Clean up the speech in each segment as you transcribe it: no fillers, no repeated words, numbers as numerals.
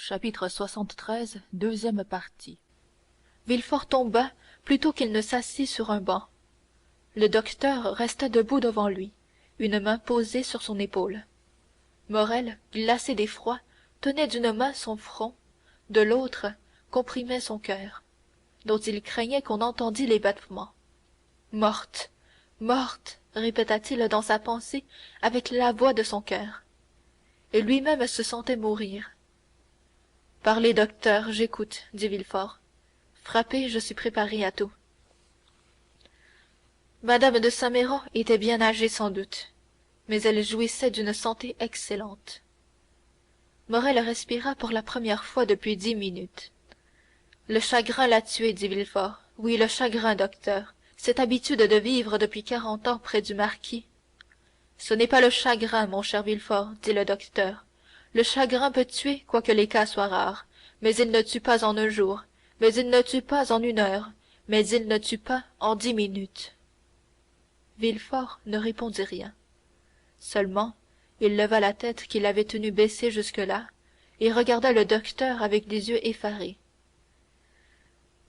Chapitre 73, deuxième partie. Villefort tomba plutôt qu'il ne s'assit sur un banc. Le docteur resta debout devant lui, une main posée sur son épaule. Morrel, glacé d'effroi, tenait d'une main son front, de l'autre comprimait son cœur, dont il craignait qu'on entendît les battements. Morte, morte, répéta-t-il dans sa pensée avec la voix de son cœur. Et lui-même se sentait mourir. Parlez, docteur, j'écoute, dit Villefort. Frappez, je suis préparé à tout. Madame de Saint Méran était bien âgée sans doute, mais elle jouissait d'une santé excellente. Morrel respira pour la première fois depuis 10 minutes. Le chagrin l'a tuée, dit Villefort. Oui, le chagrin, docteur. Cette habitude de vivre depuis 40 ans près du marquis. Ce n'est pas le chagrin, mon cher Villefort, dit le docteur. Le chagrin peut tuer, quoique les cas soient rares, mais il ne tue pas en un jour, mais il ne tue pas en une heure, mais il ne tue pas en 10 minutes. Villefort ne répondit rien. Seulement, il leva la tête qu'il avait tenue baissée jusque-là, et regarda le docteur avec des yeux effarés.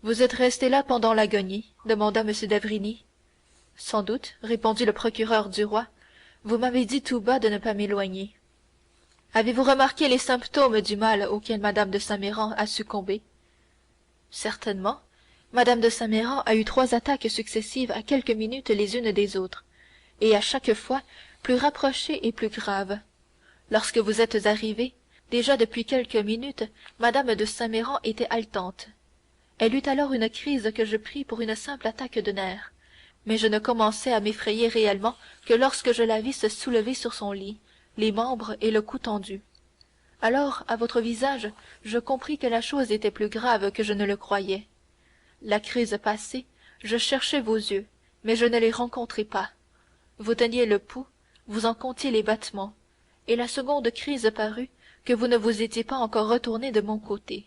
Vous êtes resté là pendant l'agonie demanda M. d'avrigny. Sans doute, répondit le procureur du roi. Vous m'avez dit tout bas de ne pas m'éloigner. Avez-vous remarqué les symptômes du mal auquel Mme de Saint Méran a succombé? Certainement. Mme de Saint Méran a eu 3 attaques successives à quelques minutes les unes des autres, et à chaque fois plus rapprochées et plus graves. Lorsque vous êtes arrivé, déjà depuis quelques minutes, Mme de Saint Méran était haletante. Elle eut alors une crise que je pris pour une simple attaque de nerfs, mais je ne commençai à m'effrayer réellement que lorsque je la vis se soulever sur son lit, les membres et le cou tendus. Alors, à votre visage, je compris que la chose était plus grave que je ne le croyais. La crise passée, je cherchai vos yeux, mais je ne les rencontrai pas. Vous teniez le pouls, vous en comptiez les battements, et la seconde crise parut que vous ne vous étiez pas encore retourné de mon côté.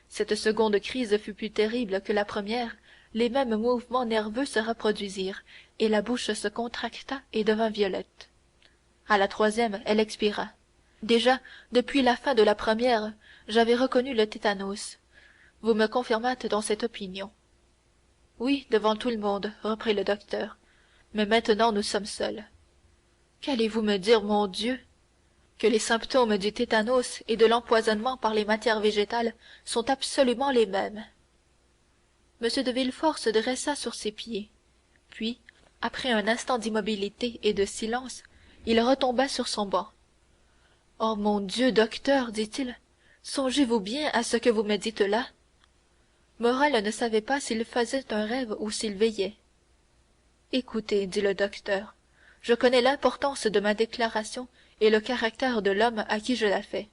Cette seconde crise fut plus terrible que la première, les mêmes mouvements nerveux se reproduisirent, et la bouche se contracta et devint violette. À la troisième, elle expira. Déjà, depuis la fin de la première, j'avais reconnu le tétanos. Vous me confirmâtes dans cette opinion. Oui, devant tout le monde, reprit le docteur. Mais maintenant nous sommes seuls. Qu'allez-vous me dire, mon Dieu? Que les symptômes du tétanos et de l'empoisonnement par les matières végétales sont absolument les mêmes. M. de Villefort se dressa sur ses pieds. Puis, après un instant d'immobilité et de silence, il retomba sur son banc. Oh mon Dieu, docteur, dit-il, songez-vous bien à ce que vous me dites là? Morrel ne savait pas s'il faisait un rêve ou s'il veillait. Écoutez, dit le docteur, je connais l'importance de ma déclaration et le caractère de l'homme à qui je la fais.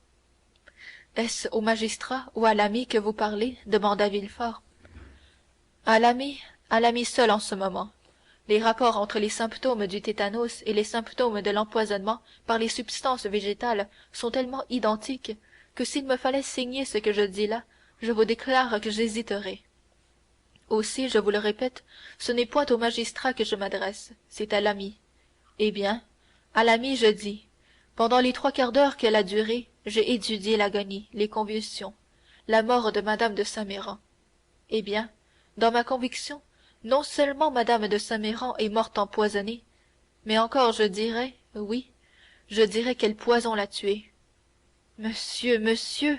Est-ce au magistrat ou à l'ami que vous parlez? Demanda Villefort. À l'ami seul en ce moment. Les rapports entre les symptômes du tétanos et les symptômes de l'empoisonnement par les substances végétales sont tellement identiques que s'il me fallait signer ce que je dis là, je vous déclare que j'hésiterais. Aussi, je vous le répète, ce n'est point au magistrat que je m'adresse, c'est à l'ami. Eh bien, à l'ami je dis, pendant les 3/4 d'heure qu'elle a duré, j'ai étudié l'agonie, les convulsions, la mort de Mme de Saint Méran. Eh bien, dans ma conviction, non seulement Mme de Saint Méran est morte empoisonnée, mais encore je dirais, oui, je dirais quel poison l'a tuée. Monsieur, monsieur!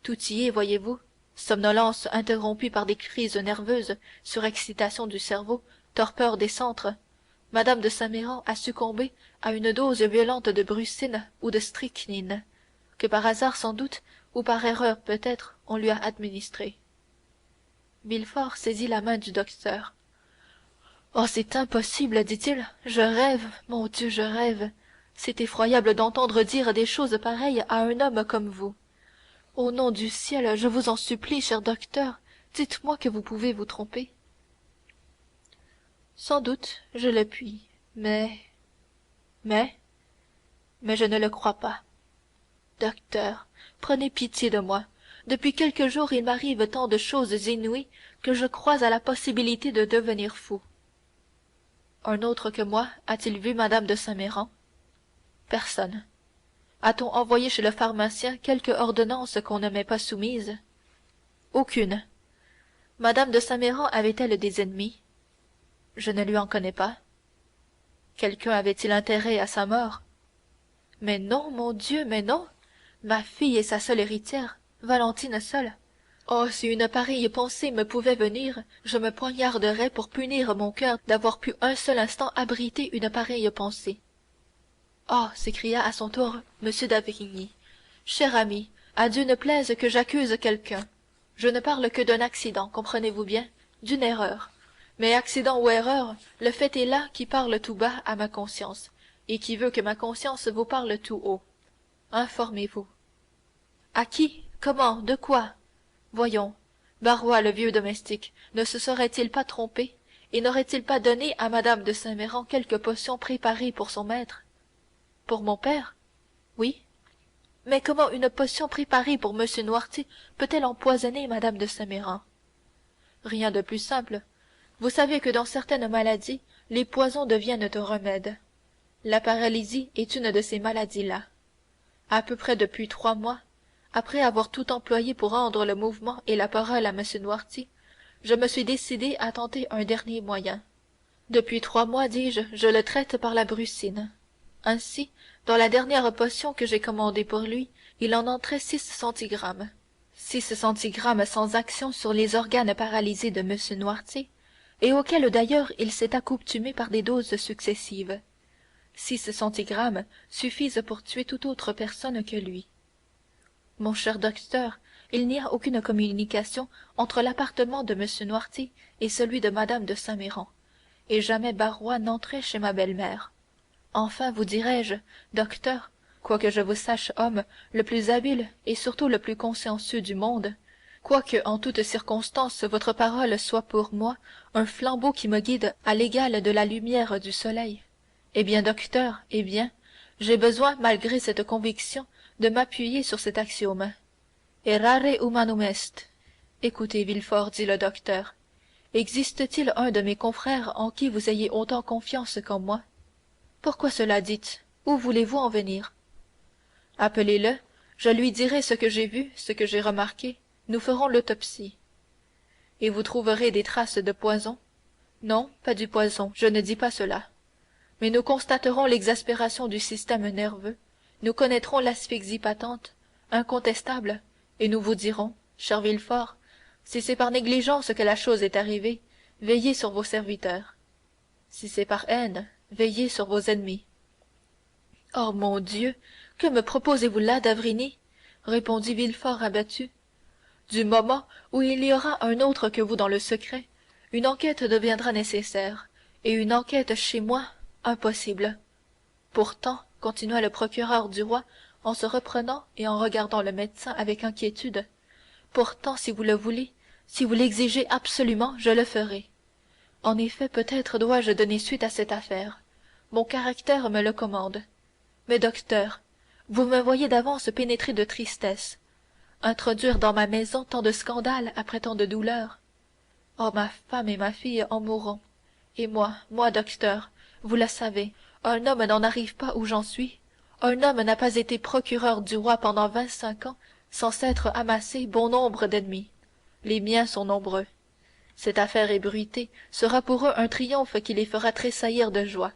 Tout y est, voyez-vous, somnolence interrompue par des crises nerveuses, surexcitation du cerveau, torpeur des centres. Mme de Saint Méran a succombé à une dose violente de brucine ou de strychnine, que par hasard sans doute, ou par erreur peut-être, on lui a administrée. Villefort saisit la main du docteur. Oh, c'est impossible, dit-il. Je rêve, mon Dieu, je rêve. C'est effroyable d'entendre dire des choses pareilles à un homme comme vous. Au nom du ciel, je vous en supplie, cher docteur, dites-moi que vous pouvez vous tromper. Sans doute, je le puis, mais je ne le crois pas. Docteur, prenez pitié de moi. Depuis quelques jours, il m'arrive tant de choses inouïes que je crois à la possibilité de devenir fou. Un autre que moi a-t-il vu Mme de Saint Méran? Personne. A-t-on envoyé chez le pharmacien quelque ordonnance qu'on ne m'ait pas soumise? Aucune. Madame de Saint Méran avait-elle des ennemis? Je ne lui en connais pas. Quelqu'un avait-il intérêt à sa mort? Mais non, mon Dieu, mais non! Ma fille est sa seule héritière, Valentine seule. Oh, si une pareille pensée me pouvait venir, je me poignarderais pour punir mon cœur d'avoir pu un seul instant abriter une pareille pensée. Oh, s'écria à son tour M. d'Avrigny, cher ami, à Dieu ne plaise que j'accuse quelqu'un. Je ne parle que d'un accident, comprenez-vous bien, d'une erreur. Mais accident ou erreur, le fait est là qui parle tout bas à ma conscience, et qui veut que ma conscience vous parle tout haut. Informez-vous. À qui? Comment? De quoi? Voyons, Barrois, le vieux domestique, ne se serait-il pas trompé, et n'aurait-il pas donné à madame de Saint-Méran quelque potion préparée pour son maître? Pour mon père? Oui. Mais comment une potion préparée pour monsieur Noirtier peut-elle empoisonner madame de Saint-Méran? Rien de plus simple. Vous savez que dans certaines maladies, les poisons deviennent un remède. La paralysie est une de ces maladies-là. À peu près depuis 3 mois, après avoir tout employé pour rendre le mouvement et la parole à monsieur Noirtier, je me suis décidé à tenter un dernier moyen. Depuis 3 mois, dis-je, je le traite par la brucine. Ainsi, dans la dernière potion que j'ai commandée pour lui, il en entrait 6 centigrammes. 6 centigrammes sans action sur les organes paralysés de monsieur Noirtier, et auxquels d'ailleurs il s'est accoutumé par des doses successives. 6 centigrammes suffisent pour tuer toute autre personne que lui. Mon cher docteur, il n'y a aucune communication entre l'appartement de monsieur Noirtier et celui de madame de Saint-Méran, et jamais Barrois n'entrait chez ma belle-mère. Enfin, vous dirai-je, docteur, quoique je vous sache homme le plus habile et surtout le plus consciencieux du monde, quoique en toutes circonstances votre parole soit pour moi un flambeau qui me guide à l'égal de la lumière du soleil, eh bien, docteur, eh bien, j'ai besoin, malgré cette conviction, de m'appuyer sur cet axiome. Errare humanum est. Écoutez, Villefort, dit le docteur, existe-t-il un de mes confrères en qui vous ayez autant confiance qu'en moi? Pourquoi cela dites? Où voulez-vous en venir? Appelez-le, je lui dirai ce que j'ai vu, ce que j'ai remarqué, nous ferons l'autopsie. Et vous trouverez des traces de poison? Non, pas du poison, je ne dis pas cela. Mais nous constaterons l'exaspération du système nerveux, nous connaîtrons l'asphyxie patente, incontestable, et nous vous dirons, cher Villefort, si c'est par négligence que la chose est arrivée, veillez sur vos serviteurs. Si c'est par haine, veillez sur vos ennemis. Oh mon Dieu, que me proposez-vous là, d'Avrigny? Répondit Villefort abattu. Du moment où il y aura un autre que vous dans le secret, une enquête deviendra nécessaire, et une enquête chez moi, impossible. Pourtant, continua le procureur du roi en se reprenant et en regardant le médecin avec inquiétude, pourtant, si vous le voulez, si vous l'exigez absolument, je le ferai. En effet, peut-être dois-je donner suite à cette affaire. Mon caractère me le commande. Mais docteur, vous me voyez d'avance pénétré de tristesse. Introduire dans ma maison tant de scandales après tant de douleurs. Oh, ma femme et ma fille en mourront. Et moi, docteur, vous le savez, un homme n'en arrive pas où j'en suis. Un homme n'a pas été procureur du roi pendant 25 ans sans s'être amassé bon nombre d'ennemis. Les miens sont nombreux. Cette affaire ébruitée sera pour eux un triomphe qui les fera tressaillir de joie,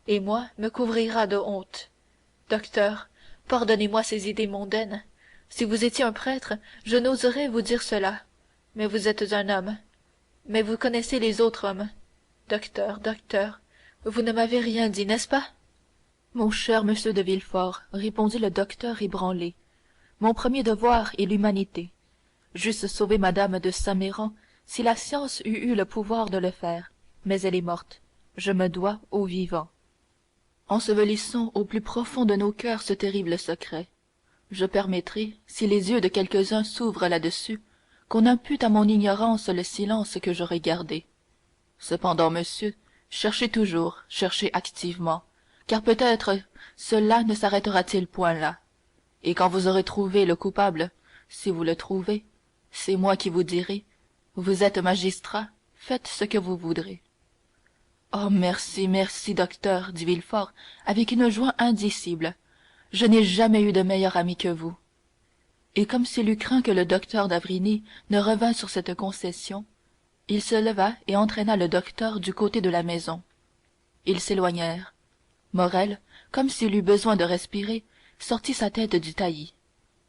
et moi me couvrira de honte. Docteur, pardonnez-moi ces idées mondaines. Si vous étiez un prêtre, je n'oserais vous dire cela. Mais vous êtes un homme. Mais vous connaissez les autres hommes. Docteur, vous ne m'avez rien dit, n'est-ce pas? Mon cher monsieur de Villefort, répondit le docteur ébranlé, mon premier devoir est l'humanité. J'eusse sauvé madame de Saint-Méran si la science eût eu le pouvoir de le faire, mais elle est morte. Je me dois aux vivants. Ensevelissons au plus profond de nos cœurs ce terrible secret. Je permettrai, si les yeux de quelques-uns s'ouvrent là-dessus, qu'on impute à mon ignorance le silence que j'aurai gardé. Cependant, monsieur, cherchez toujours, cherchez activement, car peut-être cela ne s'arrêtera-t-il point là. Et quand vous aurez trouvé le coupable, si vous le trouvez, c'est moi qui vous dirai, vous êtes magistrat, faites ce que vous voudrez. Oh, merci, docteur, dit Villefort, avec une joie indicible. je n'ai jamais eu de meilleur ami que vous. Et comme s'il eût craint que le docteur d'avrigny ne revînt sur cette concession, il se leva et entraîna le docteur du côté de la maison. Ils s'éloignèrent. Morrel, comme s'il eût besoin de respirer, sortit sa tête du taillis,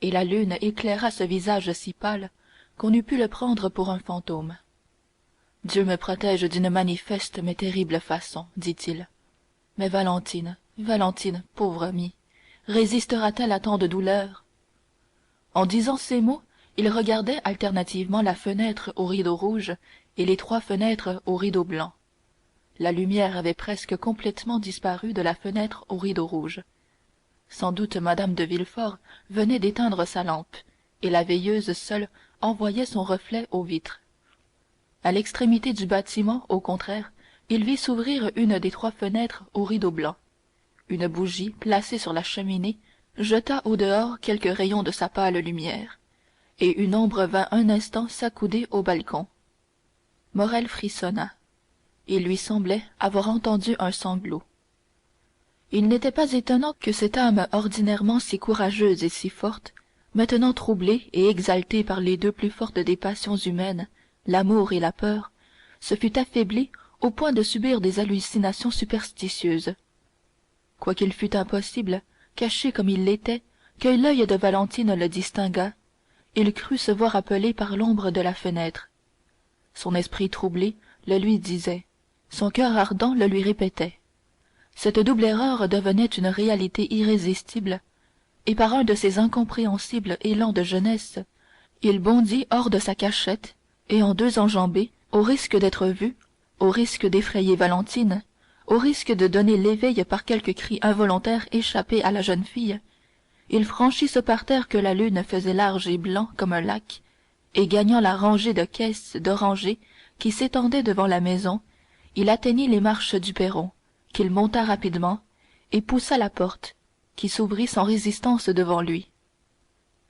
et la lune éclaira ce visage si pâle qu'on eût pu le prendre pour un fantôme. Dieu me protège d'une manifeste mais terrible façon, dit-il. Mais Valentine, Valentine, pauvre amie, résistera-t-elle à tant de douleurs? En disant ces mots, il regardait alternativement la fenêtre aux rideaux rouges et les 3 fenêtres aux rideaux blancs. La lumière avait presque complètement disparu de la fenêtre aux rideaux rouges. Sans doute Madame de Villefort venait d'éteindre sa lampe, et la veilleuse seule envoyait son reflet aux vitres. À l'extrémité du bâtiment, au contraire, il vit s'ouvrir une des 3 fenêtres aux rideaux blancs. Une bougie, placée sur la cheminée, jeta au dehors quelques rayons de sa pâle lumière, et une ombre vint un instant s'accouder au balcon. Morrel frissonna. Il lui semblait avoir entendu un sanglot. Il n'était pas étonnant que cette âme ordinairement si courageuse et si forte, maintenant troublée et exaltée par les 2 plus fortes des passions humaines, l'amour et la peur, se fût affaiblie au point de subir des hallucinations superstitieuses. Quoiqu'il fût impossible, caché comme il l'était, que l'œil de Valentine le distinguât, il crut se voir appelé par l'ombre de la fenêtre. Son esprit troublé le lui disait, son cœur ardent le lui répétait. Cette double erreur devenait une réalité irrésistible, et par un de ces incompréhensibles élans de jeunesse, il bondit hors de sa cachette, et en 2 enjambées, au risque d'être vu, au risque d'effrayer Valentine, au risque de donner l'éveil par quelque cri involontaire échappé à la jeune fille, il franchit ce parterre que la lune faisait large et blanc comme un lac, et gagnant la rangée de caisses d'orangers qui s'étendait devant la maison, il atteignit les marches du perron, qu'il monta rapidement, et poussa la porte, qui s'ouvrit sans résistance devant lui.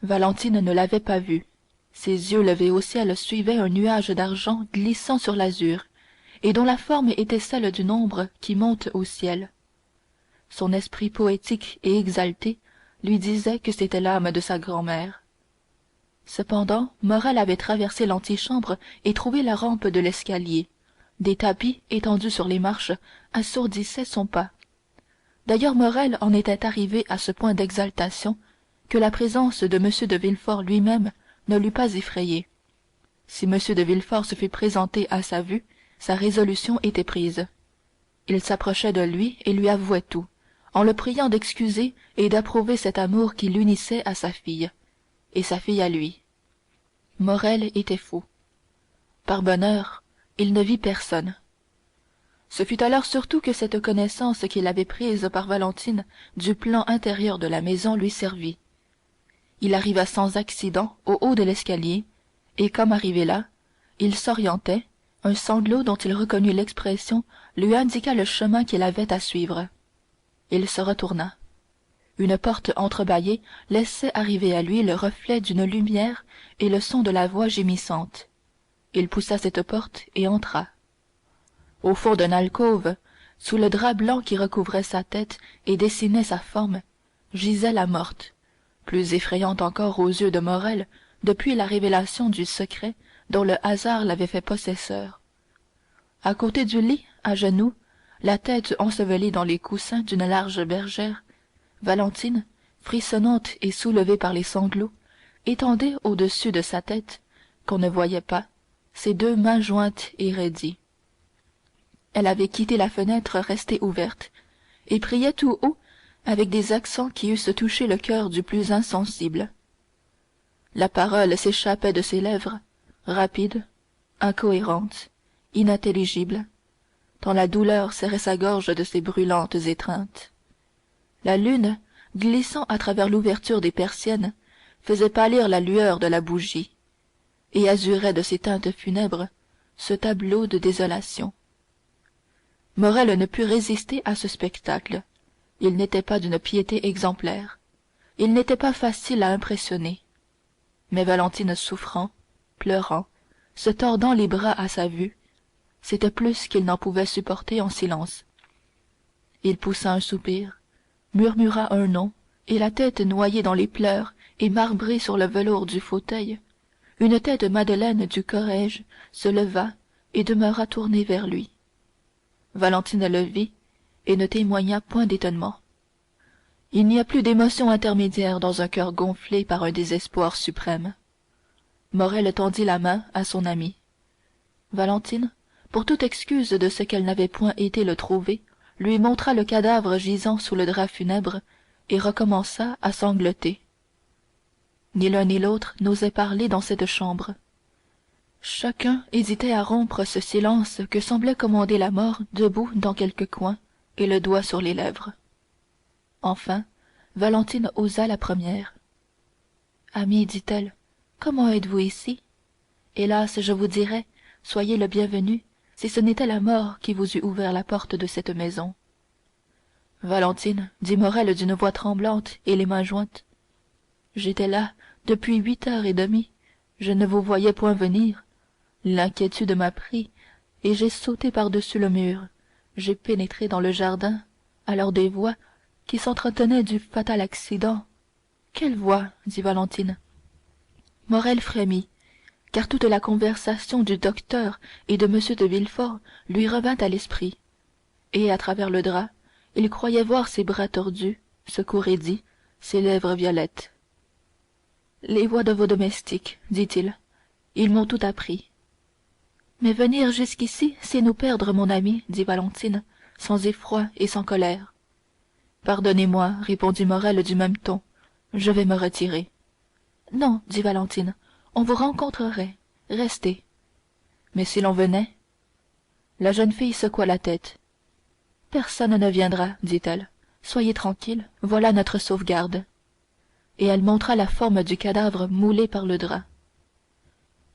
Valentine ne l'avait pas vu. Ses yeux levés au ciel suivaient un nuage d'argent glissant sur l'azur, et dont la forme était celle d'une ombre qui monte au ciel. Son esprit poétique et exalté lui disait que c'était l'âme de sa grand-mère. Cependant, Morrel avait traversé l'antichambre et trouvé la rampe de l'escalier. Des tapis étendus sur les marches assourdissaient son pas. D'ailleurs Morrel en était arrivé à ce point d'exaltation que la présence de M. de Villefort lui-même ne l'eût pas effrayé. Si M. de Villefort se fût présenté à sa vue, sa résolution était prise. Il s'approchait de lui et lui avouait tout, en le priant d'excuser et d'approuver cet amour qui l'unissait à sa fille, et sa fille à lui. Morrel était fou. Par bonheur, il ne vit personne. Ce fut alors surtout que cette connaissance qu'il avait prise par Valentine du plan intérieur de la maison lui servit. Il arriva sans accident au haut de l'escalier, et comme arrivé là, il s'orientait, un sanglot dont il reconnut l'expression lui indiqua le chemin qu'il avait à suivre. Il se retourna. Une porte entrebâillée laissait arriver à lui le reflet d'une lumière et le son de la voix gémissante. Il poussa cette porte et entra. Au fond d'une alcôve, sous le drap blanc qui recouvrait sa tête et dessinait sa forme, gisait la morte, plus effrayante encore aux yeux de Morrel depuis la révélation du secret dont le hasard l'avait fait possesseur. À côté du lit, à genoux, la tête ensevelie dans les coussins d'une large bergère, Valentine, frissonnante et soulevée par les sanglots, étendait au-dessus de sa tête, qu'on ne voyait pas, ses 2 mains jointes et raidies. Elle avait quitté la fenêtre restée ouverte, et priait tout haut avec des accents qui eussent touché le cœur du plus insensible. La parole s'échappait de ses lèvres, rapide, incohérente, inintelligible, tant la douleur serrait sa gorge de ses brûlantes étreintes. La lune, glissant à travers l'ouverture des persiennes, faisait pâlir la lueur de la bougie, et azurait de ses teintes funèbres ce tableau de désolation. Morrel ne put résister à ce spectacle. Il n'était pas d'une piété exemplaire. Il n'était pas facile à impressionner. Mais Valentine souffrant, pleurant, se tordant les bras à sa vue, c'était plus qu'il n'en pouvait supporter en silence. Il poussa un soupir, murmura un nom, et la tête noyée dans les pleurs et marbrée sur le velours du fauteuil, une tête madeleine du corrège se leva et demeura tournée vers lui. Valentine le vit et ne témoigna point d'étonnement. Il n'y a plus d'émotion intermédiaire dans un cœur gonflé par un désespoir suprême. Morrel tendit la main à son ami. Valentine, pour toute excuse de ce qu'elle n'avait point été le trouver, lui montra le cadavre gisant sous le drap funèbre et recommença à sangloter. Ni l'un ni l'autre n'osait parler dans cette chambre. Chacun hésitait à rompre ce silence que semblait commander la mort debout dans quelque coin et le doigt sur les lèvres. Enfin, Valentine osa la première. « Ami, dit-elle, comment êtes-vous ici? Hélas, je vous dirais, soyez le bienvenu, si ce n'était la mort qui vous eût ouvert la porte de cette maison. » Valentine, dit Morrel d'une voix tremblante et les mains jointes, j'étais là depuis 8 heures et demie, je ne vous voyais point venir. L'inquiétude m'a pris, et j'ai sauté par-dessus le mur. J'ai pénétré dans le jardin, alors des voix qui s'entretenaient du fatal accident. Quelle voix? Dit Valentine. Morrel frémit, car toute la conversation du docteur et de M. de Villefort lui revint à l'esprit, et à travers le drap, il croyait voir ses bras tordus, se courredis, ses lèvres violettes. Les voix de vos domestiques, dit-il. Ils m'ont tout appris. Mais venir jusqu'ici, c'est nous perdre, mon ami, dit Valentine, sans effroi et sans colère. Pardonnez-moi, répondit Morrel du même ton. Je vais me retirer. Non, dit Valentine, on vous rencontrerait. Restez. Mais si l'on venait? La jeune fille secoua la tête. Personne ne viendra, dit-elle. Soyez tranquille, voilà notre sauvegarde. Et elle montra la forme du cadavre moulé par le drap.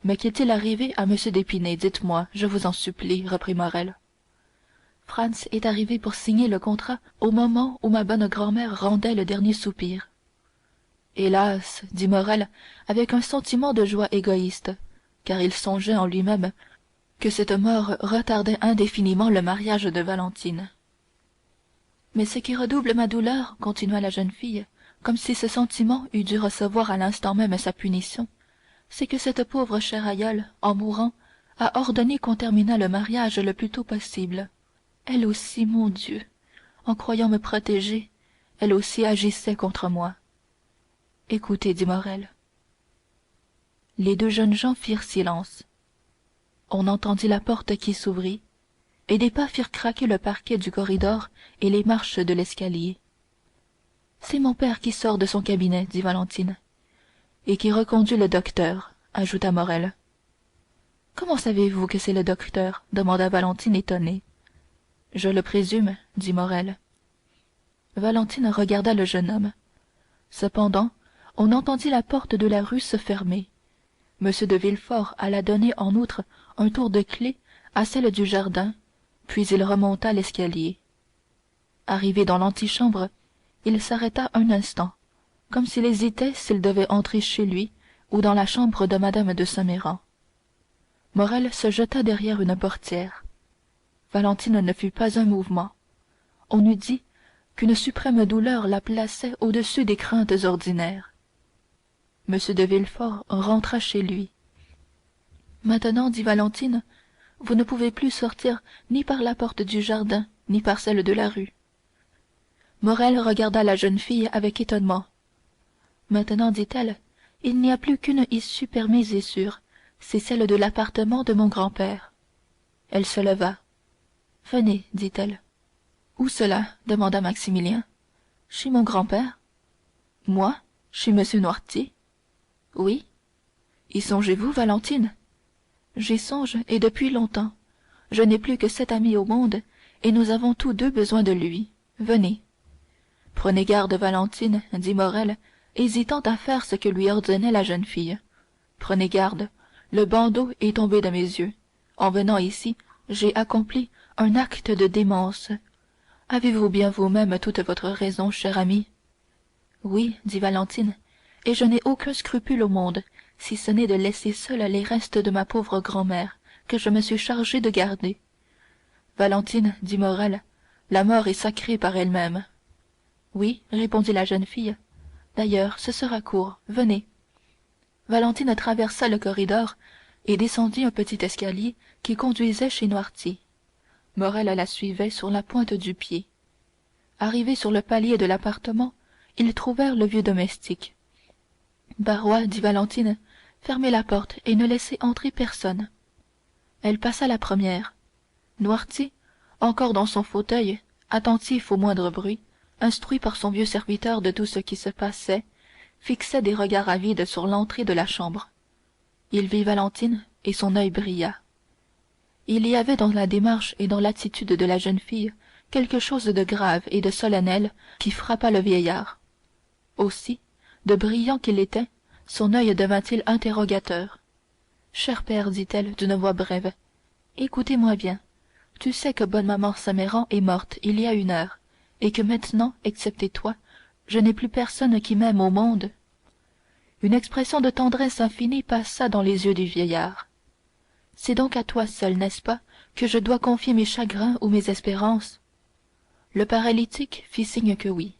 Mais qu'est-il arrivé à M. d'Épinay, dites-moi, je vous en supplie, reprit Morrel. Franz est arrivé pour signer le contrat au moment où ma bonne grand-mère rendait le dernier soupir. Hélas, dit Morrel avec un sentiment de joie égoïste, car il songeait en lui-même que cette mort retardait indéfiniment le mariage de Valentine. Mais ce qui redouble ma douleur, continua la jeune fille, comme si ce sentiment eût dû recevoir à l'instant même sa punition, c'est que cette pauvre chère aïeule, en mourant, a ordonné qu'on terminât le mariage le plus tôt possible. Elle aussi, mon Dieu, en croyant me protéger, elle aussi agissait contre moi. Écoutez, dit Morrel. Les deux jeunes gens firent silence. On entendit la porte qui s'ouvrit, et des pas firent craquer le parquet du corridor et les marches de l'escalier. C'est mon père qui sort de son cabinet, dit Valentine. Et qui reconduit le docteur, ajouta Morrel. Comment savez-vous que c'est le docteur? Demanda Valentine étonnée. Je le présume, dit Morrel. Valentine regarda le jeune homme. Cependant, on entendit la porte de la rue se fermer. M. de Villefort alla donner en outre un tour de clef à celle du jardin, puis il remonta l'escalier. Arrivé dans l'antichambre, il s'arrêta un instant, comme s'il hésitait s'il devait entrer chez lui ou dans la chambre de Mme de Saint Méran. Morrel se jeta derrière une portière. Valentine ne fit pas un mouvement. On eût dit qu'une suprême douleur la plaçait au-dessus des craintes ordinaires. M. de Villefort rentra chez lui. Maintenant, dit Valentine, vous ne pouvez plus sortir ni par la porte du jardin, ni par celle de la rue. Morrel regarda la jeune fille avec étonnement. Maintenant, dit-elle, il n'y a plus qu'une issue permise et sûre, c'est celle de l'appartement de mon grand-père. Elle se leva. Venez, dit-elle. Où cela? Demanda Maximilien. Chez mon grand-père. Moi? Chez monsieur Noirtier? Oui. Y songez-vous, Valentine? J'y songe, et depuis longtemps. Je n'ai plus que 7 amis au monde, et nous avons tous deux besoin de lui. Venez. Prenez garde, Valentine, dit Morrel, hésitant à faire ce que lui ordonnait la jeune fille. Prenez garde, le bandeau est tombé de mes yeux. En venant ici, j'ai accompli un acte de démence. Avez-vous bien vous-même toute votre raison, cher ami? Oui, dit Valentine, et je n'ai aucun scrupule au monde, si ce n'est de laisser seuls les restes de ma pauvre grand-mère, que je me suis chargé de garder. Valentine, dit Morrel, la mort est sacrée par elle-même. Oui, répondit la jeune fille. D'ailleurs, ce sera court. Venez. Valentine traversa le corridor et descendit un petit escalier qui conduisait chez Noirtier. Morrel la suivait sur la pointe du pied. Arrivés sur le palier de l'appartement, ils trouvèrent le vieux domestique. Barrois, dit Valentine, fermez la porte et ne laissez entrer personne. Elle passa la première. Noirtier, encore dans son fauteuil, attentif au moindre bruit, instruit par son vieux serviteur de tout ce qui se passait, fixait des regards avides sur l'entrée de la chambre. Il vit Valentine et son œil brilla. Il y avait dans la démarche et dans l'attitude de la jeune fille quelque chose de grave et de solennel qui frappa le vieillard. Aussi, de brillant qu'il était, son œil devint-il interrogateur. Cher père, dit-elle d'une voix brève, écoutez-moi bien. Tu sais que bonne maman Saméran est morte il y a 1 heure, et que maintenant, excepté toi, je n'ai plus personne qui m'aime au monde. Une expression de tendresse infinie passa dans les yeux du vieillard. C'est donc à toi seul, n'est-ce pas, que je dois confier mes chagrins ou mes espérances? Le paralytique fit signe que oui.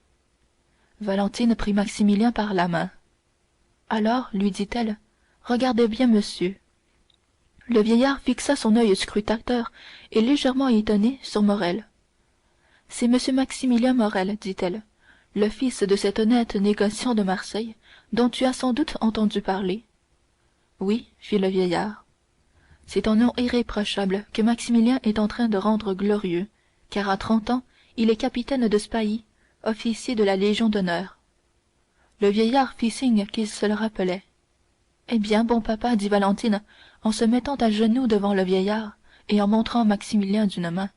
Valentine prit Maximilien par la main. Alors, lui dit-elle, regardez bien monsieur. Le vieillard fixa son œil scrutateur et légèrement étonné sur Morrel. C'est monsieur Maximilien Morrel, dit-elle, le fils de cet honnête négociant de Marseille, dont tu as sans doute entendu parler. Oui, fit le vieillard. C'est un nom irréprochable que Maximilien est en train de rendre glorieux, car à 30 ans, il est capitaine de Spahis, officier de la Légion d'honneur. Le vieillard fit signe qu'il se le rappelait. Eh bien, bon papa, dit Valentine, en se mettant à genoux devant le vieillard et en montrant Maximilien d'une main.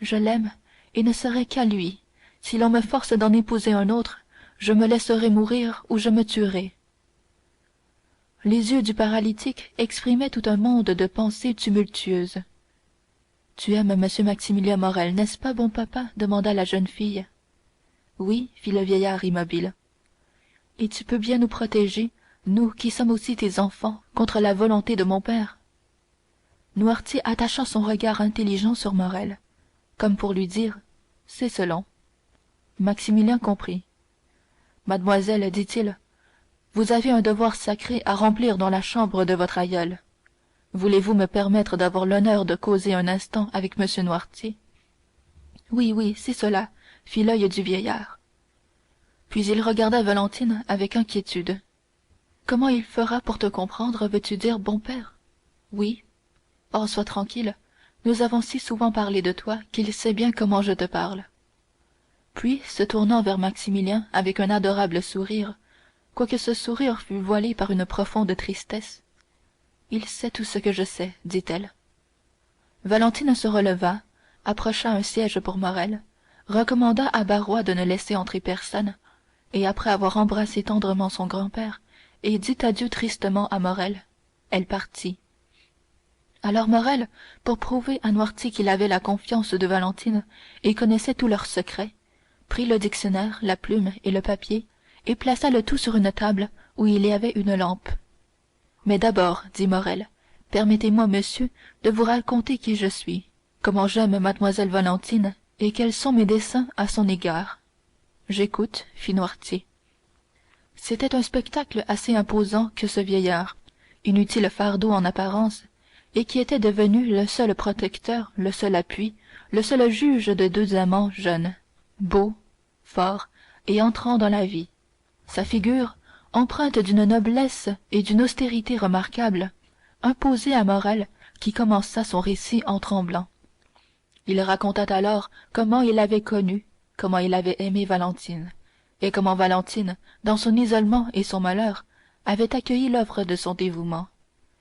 Je l'aime, et ne serai qu'à lui. Si l'on me force d'en épouser un autre, je me laisserai mourir ou je me tuerai. Les yeux du paralytique exprimaient tout un monde de pensées tumultueuses. Tu aimes monsieur Maximilien Morrel, n'est-ce pas, bon papa demanda la jeune fille. Oui, fit le vieillard immobile. Et tu peux bien nous protéger, nous qui sommes aussi tes enfants, contre la volonté de mon père. Noirtier attacha son regard intelligent sur Morrel, comme pour lui dire c'est selon. Maximilien comprit. Mademoiselle, dit-il, vous avez un devoir sacré à remplir dans la chambre de votre aïeul. Voulez-vous me permettre d'avoir l'honneur de causer un instant avec monsieur Noirtier? Oui, oui, c'est cela, fit l'œil du vieillard. Puis il regarda Valentine avec inquiétude. Comment il fera pour te comprendre, veux-tu dire, bon père? Oui. Oh, sois tranquille, nous avons si souvent parlé de toi qu'il sait bien comment je te parle. Puis, se tournant vers Maximilien avec un adorable sourire, quoique ce sourire fût voilé par une profonde tristesse, il sait tout ce que je sais, dit-elle. Valentine se releva, approcha un siège pour Morrel, recommanda à Barrois de ne laisser entrer personne, et après avoir embrassé tendrement son grand-père et dit adieu tristement à Morrel, elle partit. Alors Morrel, pour prouver à Noirtier qu'il avait la confiance de Valentine et connaissait tous leurs secrets, prit le dictionnaire, la plume et le papier et plaça le tout sur une table où il y avait une lampe. Mais d'abord, dit Morrel, permettez-moi, monsieur, de vous raconter qui je suis, comment j'aime mademoiselle Valentine et quels sont mes desseins à son égard. J'écoute, fit Noirtier. C'était un spectacle assez imposant que ce vieillard, inutile fardeau en apparence, et qui était devenu le seul protecteur, le seul appui, le seul juge de 2 amants jeunes, beaux, forts et entrant dans la vie. Sa figure, empreinte d'une noblesse et d'une austérité remarquables, imposait à Morrel, qui commença son récit en tremblant. Il raconta alors comment il avait connu, comment il avait aimé Valentine, et comment Valentine, dans son isolement et son malheur, avait accueilli l'offre de son dévouement.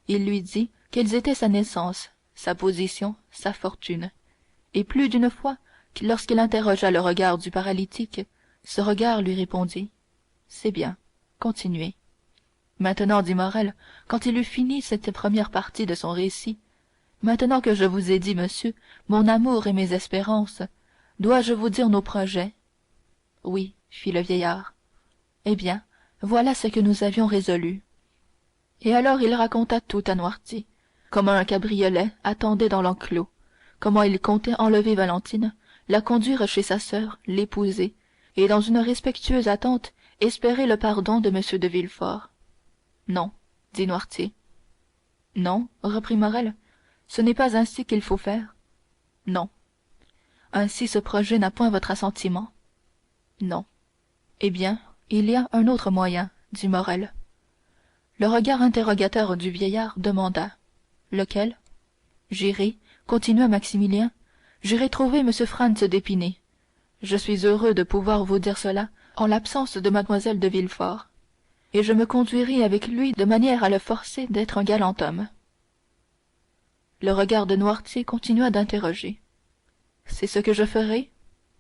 Il lui dit quelles étaient sa naissance, sa position, sa fortune, et plus d'une fois, lorsqu'il interrogea le regard du paralytique, ce regard lui répondit « C'est bien, continuez. » Maintenant, dit Morrel, quand il eut fini cette première partie de son récit, « Maintenant que je vous ai dit, monsieur, mon amour et mes espérances, dois-je vous dire nos projets ?» Oui, fit le vieillard. Eh bien, voilà ce que nous avions résolu. Et alors il raconta tout à Noirtier, comment un cabriolet attendait dans l'enclos, comment il comptait enlever Valentine, la conduire chez sa sœur, l'épouser, et dans une respectueuse attente espérer le pardon de m de Villefort. Non, dit Noirtier. Non, reprit Morrel, ce n'est pas ainsi qu'il faut faire. Non. Ainsi ce projet n'a point votre assentiment. Non. Eh bien, il y a un autre moyen, dit Morrel. Le regard interrogateur du vieillard demanda. Lequel? J'irai, continua Maximilien, j'irai trouver m Franz d'Épinay. Je suis heureux de pouvoir vous dire cela en l'absence de mlle de Villefort, et je me conduirai avec lui de manière à le forcer d'être un galant homme. Le regard de Noirtier continua d'interroger. C'est ce que je ferai?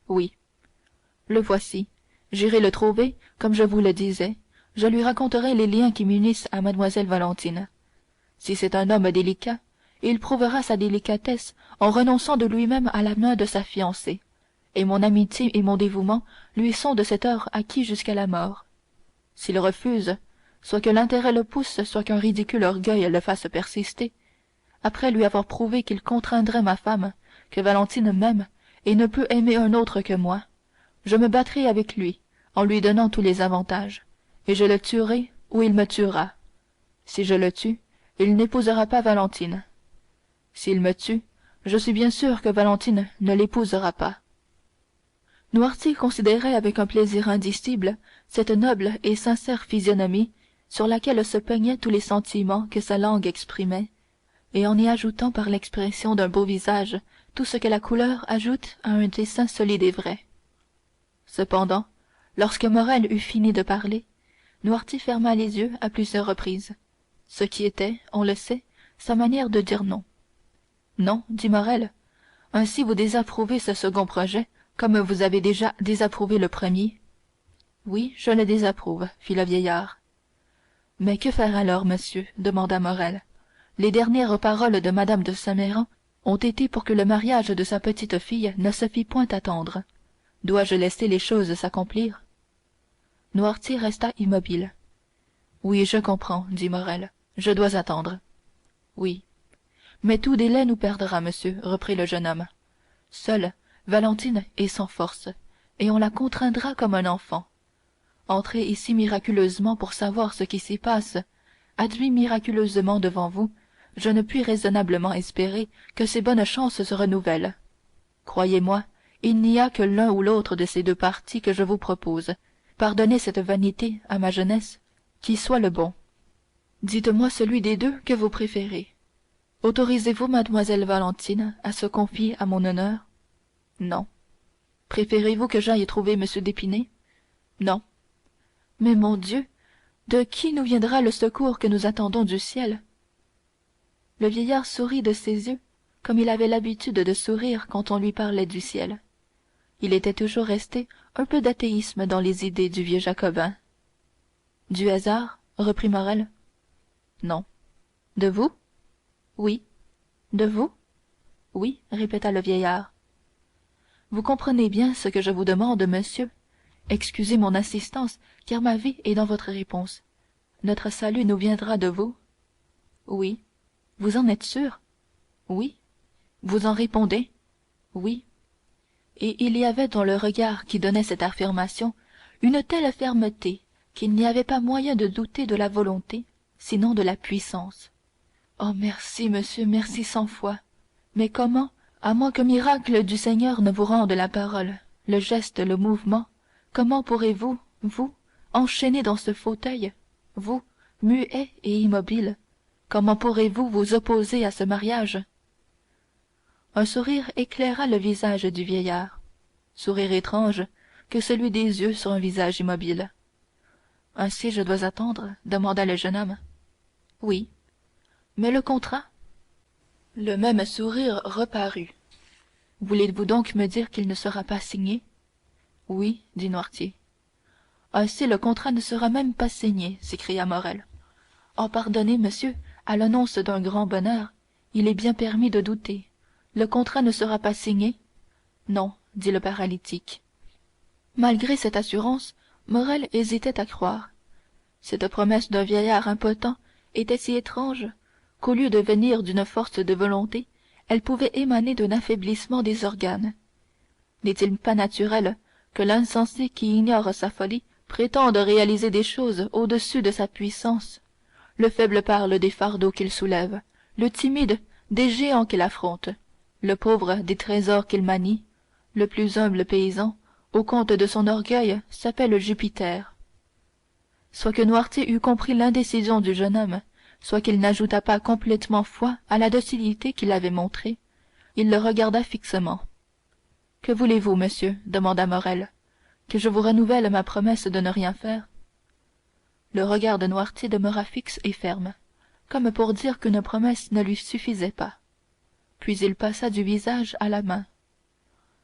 Oui. Le voici. J'irai le trouver, comme je vous le disais. Je lui raconterai les liens qui m'unissent à mademoiselle Valentine. Si c'est un homme délicat, il prouvera sa délicatesse en renonçant de lui-même à la main de sa fiancée, et mon amitié et mon dévouement lui sont de cette heure acquis jusqu'à la mort. S'il refuse, soit que l'intérêt le pousse, soit qu'un ridicule orgueil le fasse persister, après lui avoir prouvé qu'il contraindrait ma femme, que Valentine m'aime et ne peut aimer un autre que moi, je me battrai avec lui, en lui donnant tous les avantages, et je le tuerai ou il me tuera. Si je le tue, il n'épousera pas Valentine. S'il me tue, je suis bien sûr que Valentine ne l'épousera pas. Noirtier considérait avec un plaisir indicible cette noble et sincère physionomie sur laquelle se peignaient tous les sentiments que sa langue exprimait, et en y ajoutant par l'expression d'un beau visage tout ce que la couleur ajoute à un dessin solide et vrai. Cependant, lorsque Morrel eut fini de parler, Noirtier ferma les yeux à plusieurs reprises, ce qui était, on le sait, sa manière de dire non. Non, dit Morrel, ainsi vous désapprouvez ce second projet, comme vous avez déjà désapprouvé le premier. Oui, je le désapprouve, fit le vieillard. Mais que faire alors, monsieur? Demanda Morrel. Les dernières paroles de madame de Saint Méran ont été pour que le mariage de sa petite-fille ne se fît point attendre. Dois-je laisser les choses s'accomplir? Noirtier resta immobile. Oui, je comprends, dit Morrel. Je dois attendre. Oui. Mais tout délai nous perdra, monsieur, reprit le jeune homme. Seule, Valentine est sans force, et on la contraindra comme un enfant. Entrez ici miraculeusement pour savoir ce qui s'y passe, admis miraculeusement devant vous, je ne puis raisonnablement espérer que ces bonnes chances se renouvellent. Croyez-moi, il n'y a que l'un ou l'autre de ces deux partis que je vous propose. Pardonnez cette vanité à ma jeunesse, qui soit le bon. Dites-moi celui des deux que vous préférez. Autorisez-vous mademoiselle Valentine à se confier à mon honneur? Non. Préférez-vous que j'aille trouver m d'Épinay? Non. Mais mon Dieu, de qui nous viendra le secours que nous attendons du ciel? Le vieillard sourit de ses yeux, comme il avait l'habitude de sourire quand on lui parlait du ciel. Il était toujours resté un peu d'athéisme dans les idées du vieux jacobin. Du hasard, reprit Morrel. Non. De vous? Oui. De vous? Oui, répéta le vieillard. Vous comprenez bien ce que je vous demande, monsieur. Excusez mon insistance, car ma vie est dans votre réponse. Notre salut nous viendra de vous? Oui. Vous en êtes sûr? Oui. Vous en répondez? Oui. Et il y avait dans le regard qui donnait cette affirmation une telle fermeté qu'il n'y avait pas moyen de douter de la volonté, sinon de la puissance. Oh, merci, monsieur, merci 100 fois. Mais comment, à moins que miracle du Seigneur ne vous rende la parole, le geste, le mouvement, comment pourrez-vous, vous, enchaîné dans ce fauteuil, vous, muet et immobile, comment pourrez-vous vous opposer à ce mariage? Un sourire éclaira le visage du vieillard, sourire étrange que celui des yeux sur un visage immobile. Ainsi je dois attendre? Demanda le jeune homme. Oui. Mais le contrat? Le même sourire reparut. Voulez-vous donc me dire qu'il ne sera pas signé? Oui, dit Noirtier. Ainsi le contrat ne sera même pas signé, s'écria Morrel. Oh, pardonnez, monsieur, à l'annonce d'un grand bonheur, il est bien permis de douter. Le contrat ne sera pas signé? Non, dit le paralytique. Malgré cette assurance, Morrel hésitait à croire. Cette promesse d'un vieillard impotent était si étrange qu'au lieu de venir d'une force de volonté, elle pouvait émaner d'un affaiblissement des organes. N'est-il pas naturel que l'insensé qui ignore sa folie prétende réaliser des choses au-dessus de sa puissance. Le faible parle des fardeaux qu'il soulève, le timide des géants qu'il affronte, le pauvre des trésors qu'il manie, le plus humble paysan, au compte de son orgueil, s'appelle Jupiter. Soit que Noirtier eût compris l'indécision du jeune homme, soit qu'il n'ajoutât pas complètement foi à la docilité qu'il avait montrée, il le regarda fixement. Que voulez-vous, monsieur demanda Morrel. Que je vous renouvelle ma promesse de ne rien faire? Le regard de Noirtier demeura fixe et ferme, comme pour dire qu'une promesse ne lui suffisait pas. Puis il passa du visage à la main.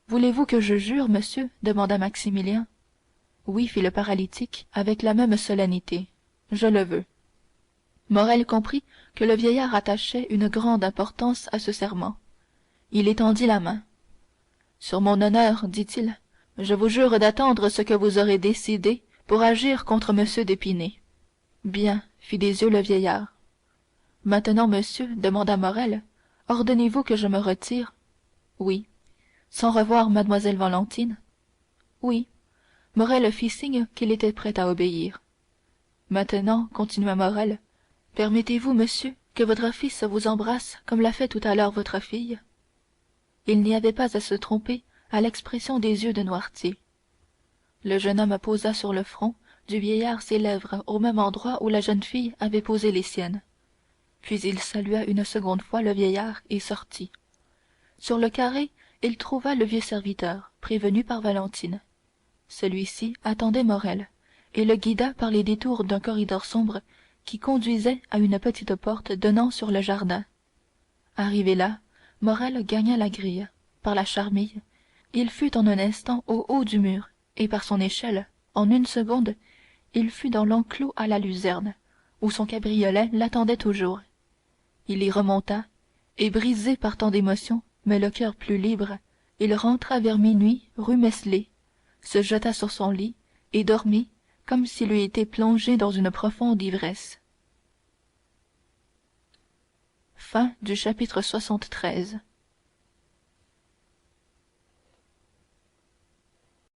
Voulez-vous que je jure, monsieur demanda Maximilien. Oui, fit le paralytique avec la même solennité. Je le veux. Morrel comprit que le vieillard attachait une grande importance à ce serment. Il étendit la main. Sur mon honneur, dit-il, je vous jure d'attendre ce que vous aurez décidé pour agir contre M. d'Épinay. Bien, fit des yeux le vieillard. Maintenant, monsieur, demanda Morrel, ordonnez-vous que je me retire? Oui. Sans revoir mademoiselle Valentine? Oui. Morrel fit signe qu'il était prêt à obéir. Maintenant, continua Morrel, permettez-vous, monsieur, que votre fils vous embrasse comme l'a fait tout à l'heure votre fille? Il n'y avait pas à se tromper à l'expression des yeux de Noirtier. Le jeune homme posa sur le front du vieillard ses lèvres au même endroit où la jeune fille avait posé les siennes. Puis il salua une seconde fois le vieillard et sortit. Sur le carré, il trouva le vieux serviteur, prévenu par Valentine. Celui-ci attendait Morrel, et le guida par les détours d'un corridor sombre qui conduisait à une petite porte donnant sur le jardin. Arrivé là, Morrel gagna la grille. Par la charmille, il fut en un instant au haut du mur, et par son échelle, en une seconde, il fut dans l'enclos à la luzerne, où son cabriolet l'attendait toujours. Il y remonta, et brisé par tant d'émotions, mais le cœur plus libre, il rentra vers minuit rue Meslay, se jeta sur son lit et dormit comme s'il eût été plongé dans une profonde ivresse. Chapitre 73.